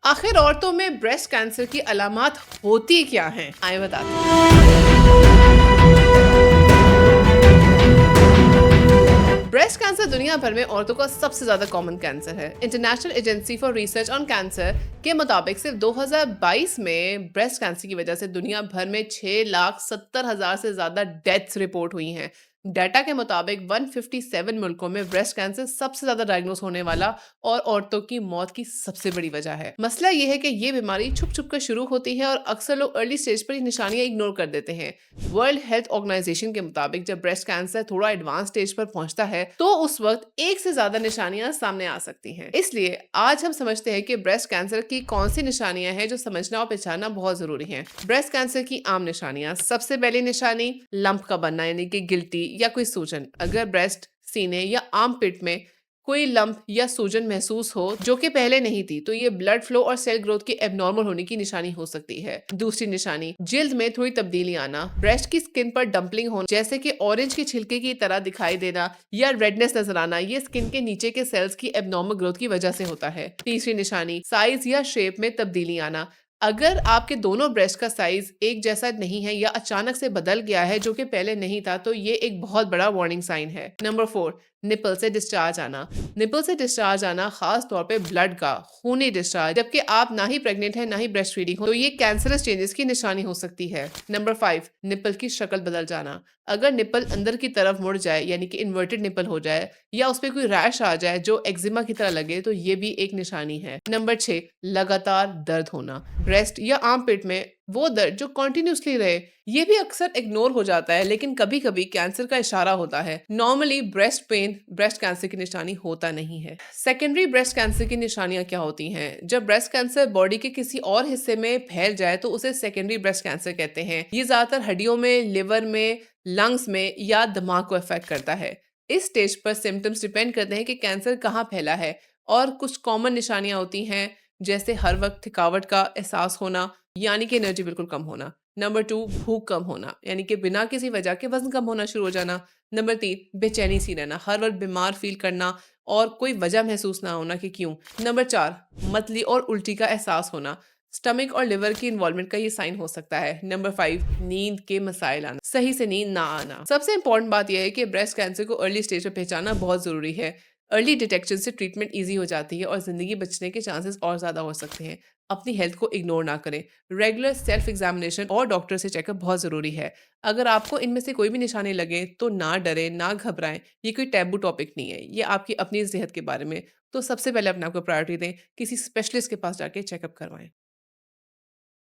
आखिर औरतों में ब्रेस्ट कैंसर की अलामात होती क्या हैं? आइए बताते हैं। ब्रेस्ट कैंसर दुनिया भर में औरतों का सबसे ज्यादा कॉमन कैंसर है। International agency for research on cancer के मुताबिक सिर्फ 2022 में ब्रेस्ट कैंसर की वजह से दुनिया भर में 6,70,000 से ज्यादा डेथ्स रिपोर्ट हुई हैं। डाटा के मुताबिक 157 मुल्कों में ब्रेस्ट कैंसर सबसे ज्यादा डायग्नोस होने वाला और औरतों की मौत की सबसे बड़ी वजह है। मसला ये है कि ये बीमारी छुप छुप कर शुरू होती है और अक्सर लोग अर्ली स्टेज पर ही निशानियां इग्नोर कर देते हैं। वर्ल्ड हेल्थ ऑर्गेनाइजेशन के मुताबिक जब ब्रेस्ट कैंसर थोड़ा एडवांस स्टेज पर पहुंचता है तो उस वक्त एक से ज्यादा निशानियां सामने आ सकती हैं। इसलिए आज हम समझते हैं कि ब्रेस्ट कैंसर की कौन सी निशानियां हैं जो समझना और पहचानना बहुत जरूरी है। ब्रेस्ट कैंसर की आम निशानियां। सबसे पहली निशानी लंप का बनना यानी कि गिल्टी या कोई सूजन। अगर ब्रेस्ट, सीने या आर्म पिट में कोई लंप या सूजन महसूस हो जो कि पहले नहीं थी तो ये ब्लड फ्लो और सेल ग्रोथ की एबनॉर्मल होने की निशानी हो सकती है। दूसरी निशानी जिल्द में थोड़ी तब्दीली आना। ब्रेस्ट की स्किन पर डंपलिंग होना जैसे कि ऑरेंज के छिलके की तरह दिखाई देना या रेडनेस नजर आना, ये स्किन के नीचे के सेल्स की एबनॉर्मल ग्रोथ की वजह से होता है। तीसरी निशानी साइज या शेप में तब्दीली आना। अगर आपके दोनों ब्रेस्ट का साइज एक जैसा नहीं है या अचानक से बदल गया है जो कि पहले नहीं था तो ये एक बहुत बड़ा वार्निंग साइन है। नंबर 4, निपल से डिस्चार्ज आना। निपल से डिस्चार्ज आना खास तौर पे ब्लड का खूनी डिस्चार्ज, जबकि आप ना ही प्रेग्नेंट है ना ही ब्रेस्ट फीडिंग हो तो ये कैंसरस चेंजेस की निशानी हो सकती है। नंबर 5, निपल की शक्ल बदल जाना। अगर निपल अंदर की तरफ मुड़ जाए यानी कि इन्वर्टेड निपल हो जाए या उस पर कोई रैश आ जाए जो एक्जिमा की तरह लगे तो ये भी एक निशानी है। नंबर 6, लगातार दर्द होना। ब्रेस्ट या आर्म पिट में वो दर्द जो कॉन्टिन्यूसली रहे, ये भी अक्सर इग्नोर हो जाता है लेकिन कभी कभी कैंसर का इशारा होता है। Normally breast pain breast cancer की निशानी होता नहीं है। सेकेंडरी ब्रेस्ट कैंसर की निशानियां क्या होती हैं? जब ब्रेस्ट कैंसर बॉडी के किसी और हिस्से में फैल जाए तो उसे सेकेंडरी ब्रेस्ट कैंसर कहते हैं। ये ज्यादातर हड्डियों में, लिवर में, लंग्स में या दिमाग को अफेक्ट करता है। इस स्टेज पर सिम्टम्स डिपेंड करते हैं कि कैंसर कहाँ फैला है और कुछ कॉमन निशानियां होती हैं जैसे हर वक्त थकावट का एहसास होना यानी कि एनर्जी बिल्कुल कम होना। नंबर 2, भूख कम होना यानी कि बिना किसी वजह के वजन कम होना शुरू हो जाना। नंबर 3, बेचैनी सी रहना, हर वक्त बीमार फील करना और कोई वजह महसूस ना होना कि क्यों। नंबर 4, मतली और उल्टी का एहसास होना, स्टमक और लिवर की इन्वॉल्वमेंट का ये साइन हो सकता है। नंबर 5, नींद के मसाइल आना, सही से नींद ना आना। सबसे इंपॉर्टेंट बात यह है कि ब्रेस्ट कैंसर को अर्ली स्टेज पर पहचानना बहुत जरूरी है। अर्ली डिटेक्शन से ट्रीटमेंट ईजी हो जाती है और जिंदगी बचने के चांसेस और ज्यादा हो सकते हैं। अपनी हेल्थ को इग्नोर ना करें। रेगुलर सेल्फ एग्जामिनेशन और डॉक्टर से चेकअप बहुत ज़रूरी है। अगर आपको इनमें से कोई भी निशानी लगे तो ना डरें, ना घबराएं। ये कोई टैबू टॉपिक नहीं है, ये आपकी अपनी सेहत के बारे में। तो सबसे पहले अपने आप को प्रायोरिटी दें, किसी स्पेशलिस्ट के पास जाके चेकअप करवाएं।